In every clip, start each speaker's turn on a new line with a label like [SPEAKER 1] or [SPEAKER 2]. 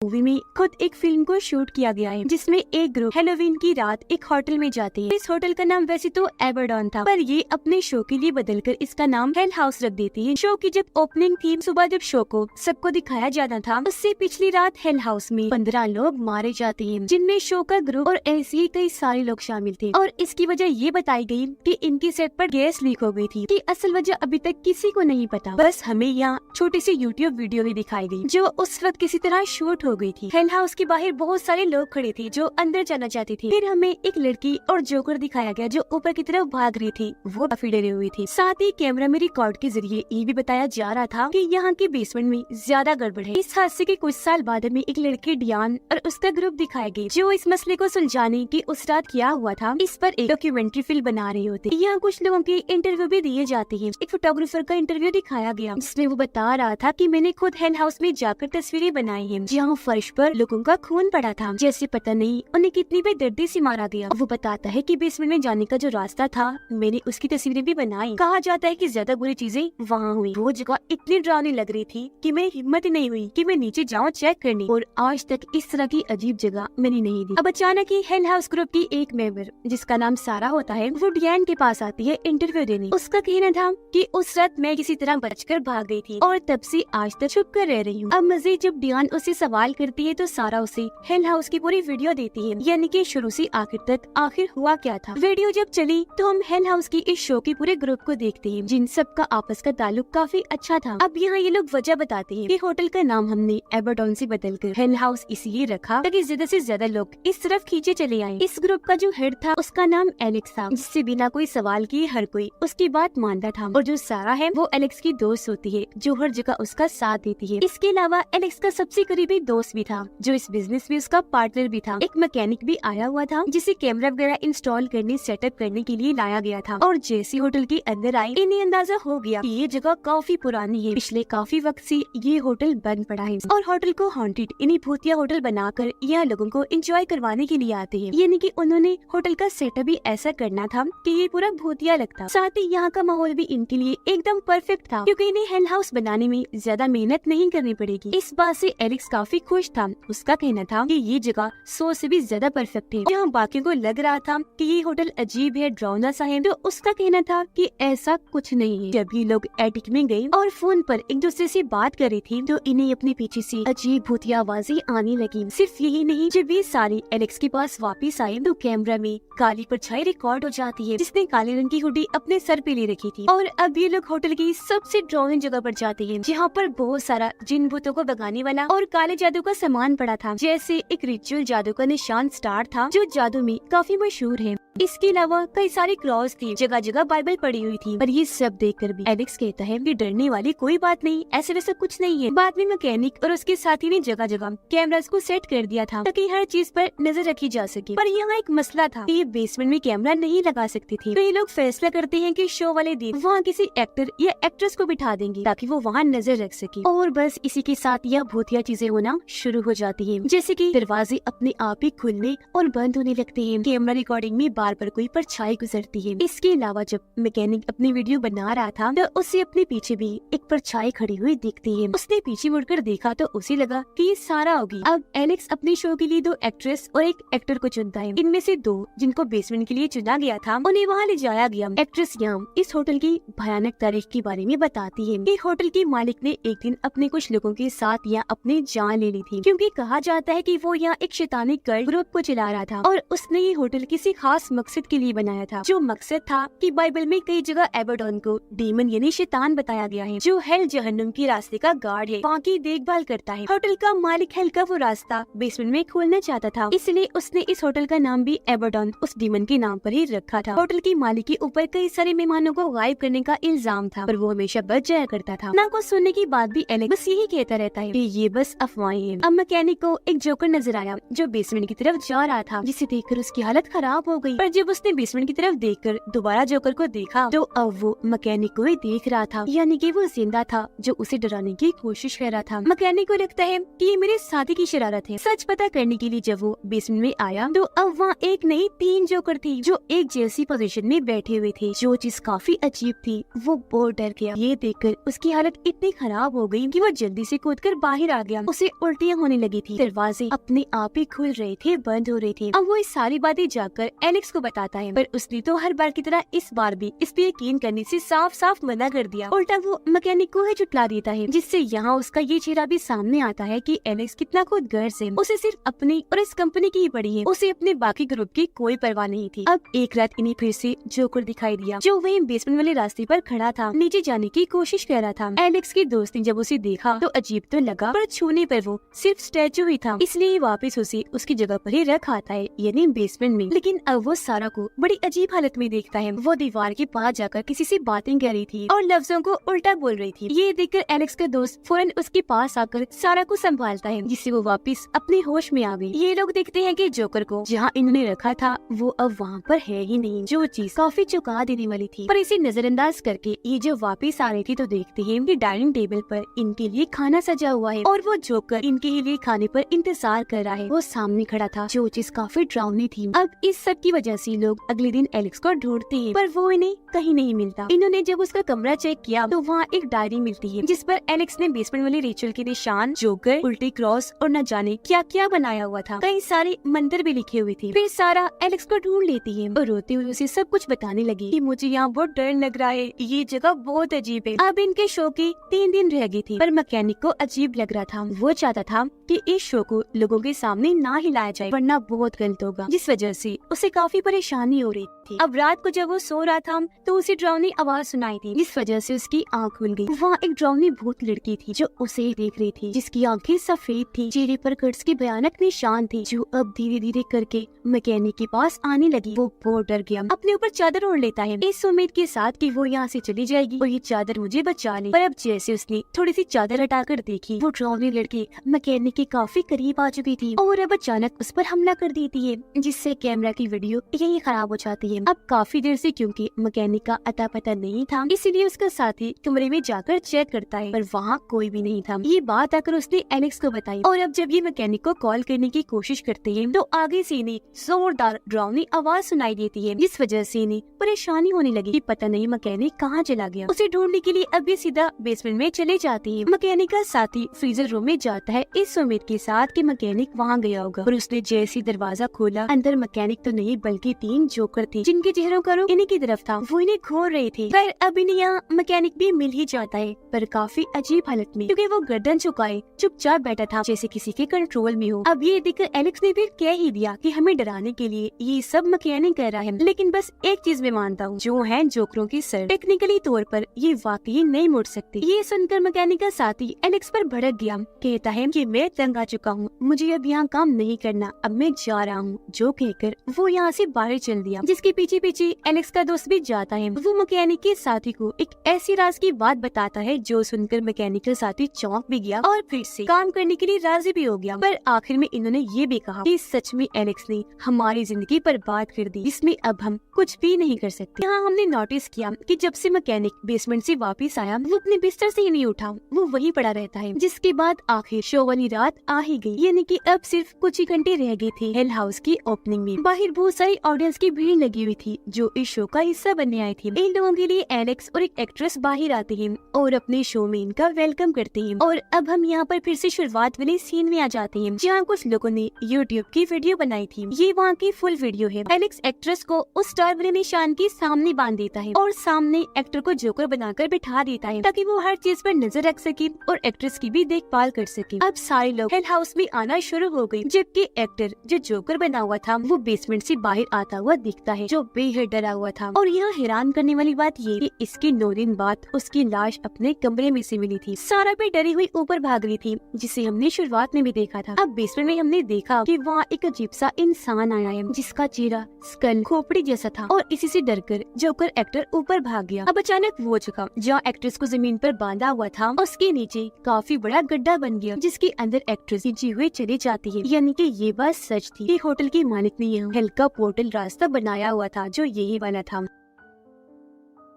[SPEAKER 1] Movie में खुद एक फिल्म को शूट किया गया है जिसमें एक ग्रुप हैलोवीन की रात एक होटल में जाते हैं। इस होटल का नाम वैसे तो एबरडॉन था, पर ये अपने शो के लिए बदलकर इसका नाम हेल हाउस रख देती है। शो की जब ओपनिंग थी, सुबह जब शो को सबको दिखाया जाना था, उससे पिछली रात हेल हाउस में 15 लोग मारे जाते हैं, जिनमें शो का ग्रुप और ऐसे ही कई सारे लोग शामिल थे। और इसकी वजह ये बताई गई कि इनकी सेट पर गैस लीक हो गई थी, कि असल वजह अभी तक किसी को नहीं पता। बस हमें यहाँ छोटी सी यूट्यूब वीडियो भी दिखाई गई जो उस वक्त किसी तरह शूट हो गई थी। हेल हाउस के बाहर बहुत सारे लोग खड़े थे जो अंदर जाना चाहते थे। फिर हमें एक लड़की और जोकर दिखाया गया जो ऊपर की तरफ भाग रही थी, वो काफी डरी हुई थी। साथ ही कैमरा में रिकॉर्ड के जरिए ये भी बताया जा रहा था कि यहाँ के बेसमेंट में ज्यादा गड़बड़ है। इस हादसे के कुछ साल बाद में एक लड़की डियान और उसका ग्रुप दिखाया गया जो इस मसले को सुलझाने की उस रात किया हुआ था, इस पर एक डॉक्यूमेंट्री फिल्म बना रहे होते। यहाँ कुछ लोगों के इंटरव्यू भी दिए जाते हैं। एक फोटोग्राफर का इंटरव्यू दिखाया गया जिसमें वो बता रहा था कि मैंने खुद हेल हाउस में जाकर तस्वीरें बनाई हैं जहाँ फर्श पर लोगों का खून पड़ा था, जैसे पता नहीं उन्हें कितनी बेदर्दी से मारा गया। वो बताता है कि बेसमेंट में जाने का जो रास्ता था, मैंने उसकी तस्वीरें भी बनाई। कहा जाता है कि ज्यादा बुरी चीजें वहाँ हुई। वो जगह इतनी डरावनी लग रही थी कि मैं हिम्मत ही नहीं हुई कि मैं नीचे जाऊँ चेक करने, और आज तक इस तरह की अजीब जगह मैंने नहीं दी। अब अचानक ही हेल हाउस ग्रुप की एक मेंबर जिसका नाम सारा होता है, वो डियान के पास आती है इंटरव्यू देने। उसका कहना था कि उस रात मैं किसी तरह बचकर भाग गई थी और तब से आज तक छुप कर रह रही हूँ। अब मजीद जब डियान उससे सवाल करती है तो सारा उसे हेल हाउस की पूरी वीडियो देती है, यानी कि शुरू से आखिर तक आखिर हुआ क्या था। वीडियो जब चली तो हम हेल हाउस की इस शो के पूरे ग्रुप को देखते हैं जिन सब का आपस का ताल्लुक काफी अच्छा था। अब यहाँ ये लोग वजह बताते हैं कि होटल का नाम हमने एबरडॉन से बदलकर हेल हाउस इसलिए रखा ताकि ज्यादा से ज्यादा लोग इस तरफ खींचे चले आए। इस ग्रुप का जो हेड था उसका नाम एलेक्स था, जिससे बिना कोई सवाल किए हर कोई उसकी बात मानता था। और जो सारा है वो एलेक्स की दोस्त होती है जो हर जगह उसका साथ देती है। इसके अलावा एलेक्स का सबसे करीबी दोस्त भी था जो इस बिजनेस में उसका पार्टनर भी था। एक मैकेनिक भी आया हुआ था जिसे कैमरा वगैरह इंस्टॉल करने सेटअप करने के लिए लाया गया था। और जैसे होटल के अंदर आए इन्हें अंदाजा हो गया कि ये जगह काफी पुरानी है, पिछले काफी वक्त से ये होटल बंद पड़ा है और होटल को हॉन्टेड इन्हीं भूतिया होटल बनाकर यहाँ लोगों को एंजॉय करवाने के लिए आते हैं। यानी कि उन्होंने होटल का सेटअप भी ऐसा करना था कि ये पूरा भूतिया लगता। साथ ही यहाँ का माहौल भी इनके लिए एकदम परफेक्ट था क्योंकि इन्हें हेल हाउस बनाने में ज्यादा मेहनत नहीं करनी पड़ेगी। इस बात से एलेक्स काफी खुश था। उसका कहना था कि ये जगह 100 से भी ज्यादा परफेक्ट है। जहाँ बाकियों को लग रहा था कि ये होटल अजीब है, डरावना सा है, तो उसका कहना था कि ऐसा कुछ नहीं है। जब ये लोग एटिक में गए और फोन पर एक दूसरे से बात कर रही थी तो इन्हें अपने पीछे से अजीब भूतिया आवाजें आने लगी। सिर्फ यही नहीं, जब ये सारे एलेक्स के पास वापिस आए तो कैमरा में काली परछाई रिकॉर्ड हो जाती है जिसने काले रंग की हुडी अपने सर पे ले रखी थी। और अब ये लोग होटल की सबसे डरावनी जगह पर जाते हैं जहाँ पर बहुत सारा जिन भूतों को भगाने वाला और काले जादू का सामान पड़ा था, जैसे एक रिचुअल जादू का निशान स्टार था जो जादू में काफी मशहूर है। इसके अलावा कई सारे क्रॉस थी, जगह जगह बाइबल पड़ी हुई थी। पर ये सब देखकर भी एलेक्स कहता है कि डरने वाली कोई बात नहीं, ऐसे वैसा कुछ नहीं है। बाद में मैकेनिक और उसके साथी ने जगह जगह कैमरास को सेट कर दिया था ताकि हर चीज पर नजर रखी जा सके। पर यहाँ एक मसला था कि ये बेसमेंट में कैमरा नहीं लगा सकती थी, तो ये लोग फैसला करते हैं कि शो वाले दिन वहाँ किसी एक्टर या एक्ट्रेस को बिठा देंगे ताकि वो वहाँ नजर रख सके। और बस इसी के साथ यह भूतिया चीजें होना शुरू हो जाती है, जैसे की दरवाजे अपने आप ही खुलने और बंद होने लगते हैं। कैमरा रिकॉर्डिंग में बार बार कोई परछाई गुजरती है। इसके अलावा जब मैकेनिक अपनी वीडियो बना रहा था तो उसे अपने पीछे भी एक परछाई खड़ी हुई दिखती है। उसने पीछे मुड़कर देखा तो उसे लगा कि ये सारा होगी। अब एलेक्स अपने शो के लिए 2 एक्ट्रेस और एक एक्टर को चुनता है। इनमें से 2 जिनको बेसमेंट के लिए चुना गया था उन्हें वहाँ ले जाया गया। एक्ट्रेस यहाँ इस होटल की भयानक तारीख के बारे में बताती है कि होटल के मालिक ने एक दिन अपने कुछ लोगों के साथ यहाँ अपनी जान ले ली थी, क्योंकि कहा जाता है कि वो यहाँ एक शैतानी कल्ट ग्रुप को चला रहा था और उसने ये होटल किसी खास मकसद के लिए बनाया था, जो मकसद था कि बाइबल में कई जगह एबरडॉन को डीमन यानी शैतान बताया गया है जो हेल जहन्नुम के रास्ते का गार्ड है, वहाँ की देखभाल करता है। होटल का मालिक हेल का वो रास्ता बेसमेंट में खोलना चाहता था, इसलिए उसने इस होटल का नाम भी एबरडॉन उस डीमन के नाम पर ही रखा था। होटल की मालिक के ऊपर कई सारे मेहमानों को गायब करने का इल्जाम था, पर वो हमेशा बच जाया करता था। ना कुछ सुनने की बात भी एलेक्स बस यही कहता रहता है कि ये बस अफवाहें हैं। अब मैकेनिक को एक जोकर नजर आया जो बेसमेंट की तरफ जा रहा था, जिसे देखकर उसकी हालत खराब हो गई। पर जब उसने बेसमेंट की तरफ देखकर दोबारा जोकर को देखा तो अब वो मैकेनिक को ही देख रहा था, यानी कि वो जिंदा था जो उसे डराने की कोशिश कर रहा था। मैकेनिक को लगता है कि ये मेरे साथी की शरारत है। सच पता करने के लिए जब वो बेसमेंट में आया तो अब वहाँ एक नहीं 3 जोकर थे जो एक जैसी पोजीशन में बैठे हुए थे। जो चीज काफी अजीब थी, वो बहुत डर गया। ये देखकर उसकी हालत इतनी खराब हो गई कि वो जल्दी से कूदकर बाहर आ गया। उसे उल्टियाँ होने लगी थी, दरवाजे अपने आप ही खुल रहे थे, बंद हो रहे थे। अब वो इस सारी बातें जाकर एलेक्स को बताता है, पर उसने तो हर बार की तरह इस बार भी इस पे यकीन करने से साफ साफ मना कर दिया। उल्टा वो मैकेनिक को ही जुटला देता है, जिससे यहाँ उसका ये चेहरा भी सामने आता है कि एलेक्स कितना खुद गर्ज है। उसे सिर्फ अपनी और इस कंपनी की ही पड़ी है, उसे अपने बाकी ग्रुप की कोई परवाह नहीं थी। अब एक रात इन्हें फिर से जोकर दिखाई दिया, जो वही बेसमेंट वाले रास्ते पर खड़ा था, नीचे जाने की कोशिश कर रहा था। एलेक्स के दोस्त ने जब उसे देखा तो अजीब तो लगा, पर छूने पर वो सिर्फ स्टैचू ही था, इसलिए वापस उसे उसकी जगह पर ही रख आता है, यानी बेसमेंट में। लेकिन अब वो सारा को बड़ी अजीब हालत में देखता है। वो दीवार के पास जाकर किसी से बातें कर रही थी और लफ्जों को उल्टा बोल रही थी। ये देखकर एलेक्स का दोस्त फौरन उसके पास आकर सारा को संभालता है, जिससे वो वापस अपने होश में आ गई। ये लोग देखते हैं कि जोकर को जहाँ इन्होंने रखा था वो अब वहाँ पर है ही नहीं, जो चीज काफी चौंका देने वाली थी। पर इसे नजरअंदाज करके ये जो वापस आ रही थी तो देखते हैं कि डाइनिंग टेबल पर इनके लिए खाना सजा हुआ है और वो जोकर इनके लिए खाने पर इंतजार कर रहा है। वो सामने खड़ा था, जो चीज काफी डरावनी थी। अब इस सब की वजह से लोग अगले दिन एलेक्स को ढूंढते हैं, पर वो इन्हें कहीं नहीं मिलता। इन्होंने जब उसका कमरा चेक किया तो वहाँ एक डायरी मिलती है, जिस पर एलेक्स ने बेसमेंट वाले रेचल के निशान, जोकर, उल्टे क्रॉस और न जाने क्या क्या बनाया हुआ था। कई सारे मंत्र भी लिखे हुए थे। फिर सारा एलेक्स को ढूंढ लेती है और रोते हुए उसे सब कुछ बताने लगी कि मुझे यहाँ बहुत डर लग रहा है, ये जगह बहुत अजीब है। अब इनके शो के 3 दिन रह गए थे, पर मैकेनिक को अजीब लग रहा था। वो चाहता था कि इस शो को लोगों के सामने ना हिलाया जाए, वरना बहुत गलत होगा, जिस वजह से उसे काफी परेशानी हो रही थी। अब रात को जब वो सो रहा था तो उसे डरावनी आवाज सुनाई थी, जिस वजह से उसकी आंख खुल गई। वहाँ एक डरावनी भूत लड़की थी जो उसे देख रही थी, जिसकी आंखें सफेद थी, चेहरे पर कर्ज के भयानक निशान थे, जो अब धीरे धीरे करके मैकेनिक के पास आने लगी। वो बहुत डर गया, अपने ऊपर चादर ओढ़ लेता है, इस उम्मीद के साथ कि वो यहाँ से चली जाएगी और ये चादर मुझे बचा ले। पर अब जैसे उसने थोड़ी सी चादर हटाकर देखी, वो डरावनी लड़की मैकेनिक के काफी करीब आ चुकी थी और अब अचानक उस पर हमला कर देती है, जिससे कैमरा की वीडियो यही खराब हो जाती है। अब काफी देर से क्योंकि मैकेनिक का अता पता नहीं था, इसीलिए उसका साथी कमरे में जाकर चेक करता है, पर वहाँ कोई भी नहीं था। ये बात आकर उसने एलेक्स को बताई और अब जब ये मैकेनिक को कॉल करने की कोशिश करते हैं तो आगे से इन्हें जोरदार डरावनी आवाज सुनाई देती है, जिस वजह से इन्हें परेशानी होने लगी कि पता नहीं मैकेनिक कहाँ चला गया। उसे ढूंढने के लिए अब ये सीधा बेसमेंट में चले जाती है। मैकेनिक का साथी फ्रीजर रूम में जाता है, इस उम्मीद के साथ कि मैकेनिक वहाँ गया होगा, और उसने जैसे दरवाजा खोला, अंदर मैकेनिक तो नहीं बल्कि 3 जोकर थे, जिनके चेहरों का रुख इन्हीं की तरफ था। वो इन्हें घूर रहे थे। खैर अब इन्हें यहाँ मैकेनिक भी मिल ही जाता है, पर काफी अजीब हालत में, क्योंकि वो गर्दन झुकाए चुपचाप बैठा था, जैसे किसी के कंट्रोल में हो। अब ये देखकर एलेक्स ने भी कह ही दिया कि हमें डराने के लिए ये सब मैकेनिक कर रहा है, लेकिन बस एक चीज मैं मानता हूँ, जो है जोकरों की सर। टेक्निकली तौर पर ये वाकई नहीं मुड़ सकती। ये सुनकर मैकेनिक का साथी एलेक्स पर भड़क गया, कहता है कि मैं तंग आ चुका हूँ, मुझे अब यहाँ काम नहीं करना, अब मैं जा रहा हूँ। जो कहकर वो यहाँ से बाहर चल दिया, जिसके पीछे पीछे एलेक्स का दोस्त भी जाता है। वो मैकेनिक के साथी को एक ऐसी राज की बात बताता है जो सुनकर मैकेनिक का साथी चौंक भी गया और फिर से काम करने के लिए राजी भी हो गया। पर आखिर में इन्होंने ये भी कहा कि सच में एलेक्स ने हमारी जिंदगी बर्बाद कर दी, जिसमें अब हम कुछ भी नहीं कर सकते। यहाँ हमने नोटिस किया कि जब से मैकेनिक बेसमेंट से वापस आया, वो अपने बिस्तर से ही नहीं उठा, वो वहीं पड़ा रहता है। जिसके बाद आखिर शो वाली रात आ ही गई, यानी कि अब सिर्फ कुछ ही घंटे रह गए थे हेल हाउस की ओपनिंग में। बाहर बहुत सारी ऑडियंस की भीड़ लगी हुई थी जो इस शो का हिस्सा बनने आई थी। इन लोगों के लिए एलेक्स और एक एक्ट्रेस बाहर आते हैं और अपने शो में इनका वेलकम करते हैं। और अब हम यहाँ पर फिर से शुरुआत वाले सीन में आ जाते हैं, जहाँ कुछ लोगों ने यूट्यूब की वीडियो बनाई थी। ये वहाँ की फुल वीडियो है। एलेक्स एक्ट्रेस को उस स्टार वाले निशान के सामने बांध देता है और सामने एक्टर को जोकर बनाकर बिठा देता है, ताकि वो हर चीज पर नजर रख सके और एक्ट्रेस की भी देखभाल कर सके। अब सारे लोग हेल हाउस में आना शुरू हो गए, जबकि एक्टर जो जोकर बना हुआ था वो बेसमेंट से बाहर आता हुआ दिखता है, जो बेहद डरा हुआ था। और यहाँ हैरान करने वाली बात ये कि इसके 9 दिन बाद उसकी लाश अपने कमरे में से मिली थी। सारा भी डरी हुई ऊपर भाग रही थी, जिसे हमने शुरुआत में भी देखा था। अब बेसमेंट में हमने देखा कि वहाँ एक अजीब सा इंसान आया है, जिसका चेहरा स्कल खोपड़ी जैसा था, और इसी से डरकर जोकर एक्टर ऊपर भाग गया। अब अचानक वो जगह जहाँ एक्ट्रेस को जमीन पर बांधा हुआ था, उसके नीचे काफी बड़ा गड्ढा बन गया, जिसके अंदर एक्ट्रेस जी हुए चली जाती है। यानी कि ये बात सच थी कि होटल के मालिक ने यह हल्का पोर्टल रास्ता बनाया हुआ था जो यही वाला था।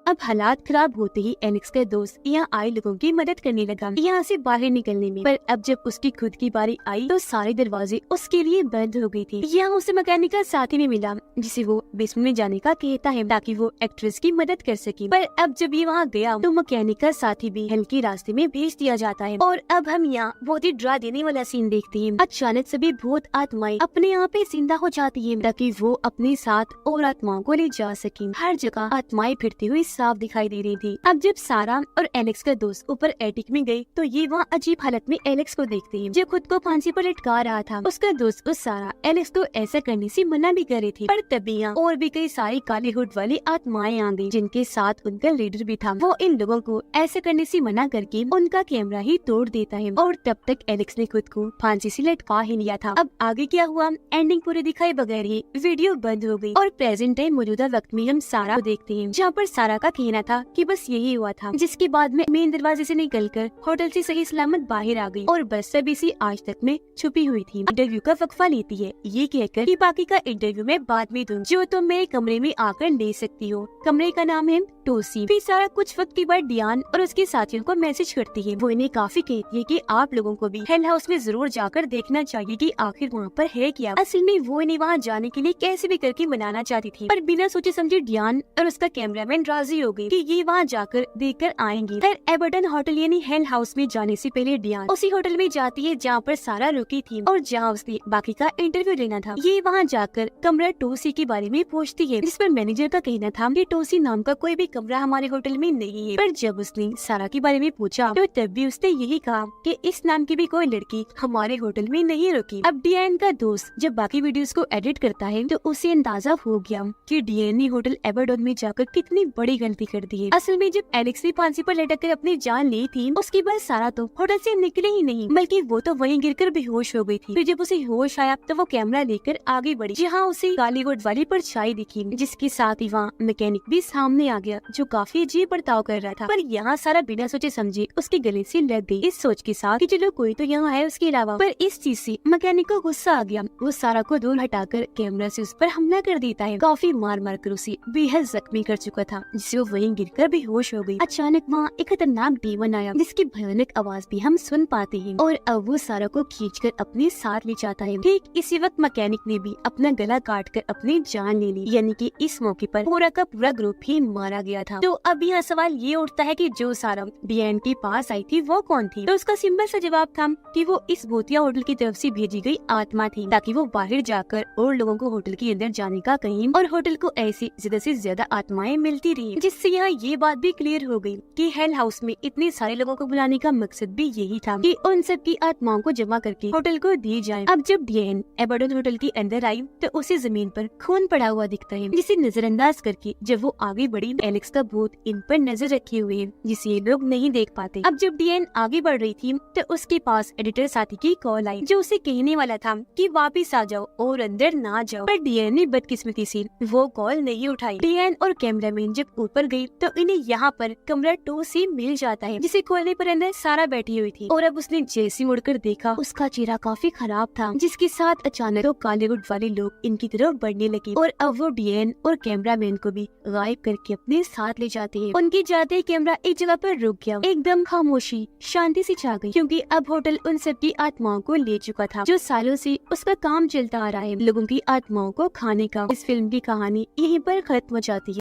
[SPEAKER 1] अब हालात खराब होते ही एलेक्स का दोस्त यहाँ आए लोगों की मदद करने लगा यहाँ से बाहर निकलने में। पर अब जब उसकी खुद की बारी आई तो सारे दरवाजे उसके लिए बंद हो गई थी। यहाँ उसे मैकेनिक का साथी भी मिला जिसे वो बेसमेंट में जाने का कहता है ताकि वो एक्ट्रेस की मदद कर सके। पर अब जब ये वहाँ गया तो मैकेनिक का साथी भी हेल के रास्ते में भेज दिया जाता है। और अब हम यहाँ बहुत ही डरा देने वाला सीन देखते हैं। अचानक सभी भूत आत्माएं अपने यहाँ पे जिंदा हो जाती है ताकि वो अपने साथ और आत्माओं को ले जा सके। हर जगह आत्माएं फिरती हुई साफ दिखाई दे रही थी। अब जब सारा और एलेक्स का दोस्त ऊपर एटिक में गए तो ये वहाँ अजीब हालत में एलेक्स को देखते हैं जो खुद को फांसी पर लटका रहा था। उसका दोस्त उस सारा एलेक्स को ऐसा करने से मना भी कर रही थी। पर तभी यहाँ और भी कई सारी काली हुड वाली आत्माएं आ गई जिनके साथ उनका लीडर भी था। वो इन लोगों को ऐसा करने से मना करके उनका कैमरा ही तोड़ देता है और तब तक एलेक्स ने खुद को फांसी से लटका ही लिया था। अब आगे क्या हुआ एंडिंग पूरी दिखाए बगैर ही वीडियो बंद हो गई और प्रेजेंट टाइम मौजूदा वक्त में हम सारा को देखते हैं जहाँ पर सारा का कहना था कि बस यही हुआ था। जिसके बाद में मेन दरवाजे से निकलकर होटल से सही सलामत बाहर आ गई और बस सभी से आज तक में छुपी हुई थी। इंटरव्यू का वक्फा लेती है ये कहकर कि बाकी का इंटरव्यू में बाद में दूं जो तुम मेरे कमरे में आकर ले सकती हो। कमरे का नाम है टोसी। फिर सारा कुछ वक्त के बाद डियान और उसके साथियों को मैसेज करती है। वो इन्हें काफी कहती है कि आप लोगों को भी हेल हाउस में जरूर जाकर देखना चाहिए कि आखिर वहाँ पर है क्या। असल में वो इन्हें वहाँ जाने के लिए कैसे भी करके मनाना चाहती थी पर बिना सोचे समझे डियान और उसका कैमरामैन राजी हो गए कि ये वहाँ जाकर देखकर आएंगे। फिर एबर्टन होटल यानी हेल हाउस में जाने से पहले डियान उसी होटल में जाती है जहाँ पर सारा रुकी थी और जहाँ उसने बाकी का इंटरव्यू लेना था। ये वहाँ जाकर कमरा टोसी के बारे में पूछती है जिस पर मैनेजर का कहना था कि टोसी नाम का कोई भी कमरा हमारे होटल में नहीं है। पर जब उसने सारा के बारे में पूछा तो तब भी उसने यही कहा कि इस नाम की भी कोई लड़की हमारे होटल में नहीं रुकी। अब डियान का दोस्त जब बाकी वीडियोस को एडिट करता है तो उसे अंदाजा हो गया कि डियान ने होटल एबरडोन में जाकर कितनी बड़ी गलती कर दी है। असल में जब एलेक्स ने फांसी पर लटक कर अपनी जान ली थी उसके बाद सारा तो होटल से निकले ही नहीं बल्कि वो तो वहीं गिरकर बेहोश हो गई थी। फिर जब उसे होश आया तो वो कैमरा लेकर आगे बढ़ी जहाँ उसे कालीवुड वाली परछाई दिखी जिसके साथ ही वहाँ मैकेनिक भी सामने आ गया जो काफी अजीब बर्ताव कर रहा था। पर यहाँ सारा बिना सोचे समझे उसके गले से लग गई इस सोच के साथ कि चलो कोई तो यहाँ है उसके अलावा। पर इस चीज से मैकेनिक को गुस्सा आ गया। वो सारा को दूर हटाकर कैमरा से उस पर हमला कर देता है। काफी मार मार कर उसे बेहद जख्मी कर चुका था जिससे वो वहीं गिरकर बेहोश हो गई। अचानक वहाँ एक खतरनाक डीमन आया जिसकी भयानक आवाज भी हम सुन पाते हैं और अब वो सारा को खींचकर अपने साथ ले जाता है। ठीक इसी वक्त मैकेनिक ने भी अपना गला काट कर अपनी जान ले ली यानी कि इस मौके पर पूरा का पूरा ग्रुप ही मारा गया था। तो अब यहाँ सवाल ये उठता है कि जो सारा डियान के पास आई थी वो कौन थी। तो उसका सिंपल सा जवाब था कि वो इस भूतिया होटल की तरफ से भेजी गई आत्मा थी ताकि वो बाहर जाकर और लोगों को होटल के अंदर जाने का कहीं और होटल को ऐसी ज्यादा से ज्यादा आत्माएं मिलती रही जिससे यहाँ ये बात भी क्लियर हो गई कि हेल हाउस में इतने सारे लोगों को बुलाने का मकसद भी यही था कि उन सब की आत्माओं को जमा करके होटल को दी जाए। अब जब डियान एबरडोन होटल के अंदर आई तो उसे जमीन पर खून पड़ा हुआ दिखता है जिसे नजरअंदाज करके जब वो आगे बढ़ी एलेक्स का भूत इन पर नजर रखे हुए है जिसे ये लोग नहीं देख पाते। अब जब डियान आगे बढ़ रही थी तो उसके पास एडिटर साथी की कॉल आई जो उसे कहने वाला था कि वापिस आ जाओ और अंदर ना जाओ। पर डियान ने बदकिस्मती से वो कॉल नहीं उठाई। डियान और कैमरामैन जब ऊपर गई तो इन्हें यहाँ पर कमरा 2 से मिल जाता है जिसे खोलने पर अंदर सारा बैठी हुई थी और अब उसने जैसे मुड़कर देखा उसका चेहरा काफी खराब था जिसके साथ अचानक तो कालीवुड वाले लोग इनकी तरफ बढ़ने लगे और अब वो डियान और कैमरामैन को भी गायब करके अपने साथ ले जाते हैं। उनके जाते ही कैमरा एक जगह पर रुक गया। एकदम खामोशी शांति से छा गई क्योंकि अब होटल उन सबकी आत्माओं को ले चुका था जो सालों से उसका काम चलता आ रहा है लोगों की आत्माओं को खाने का। इस फिल्म की कहानी यहीं पर खत्म हो जाती है।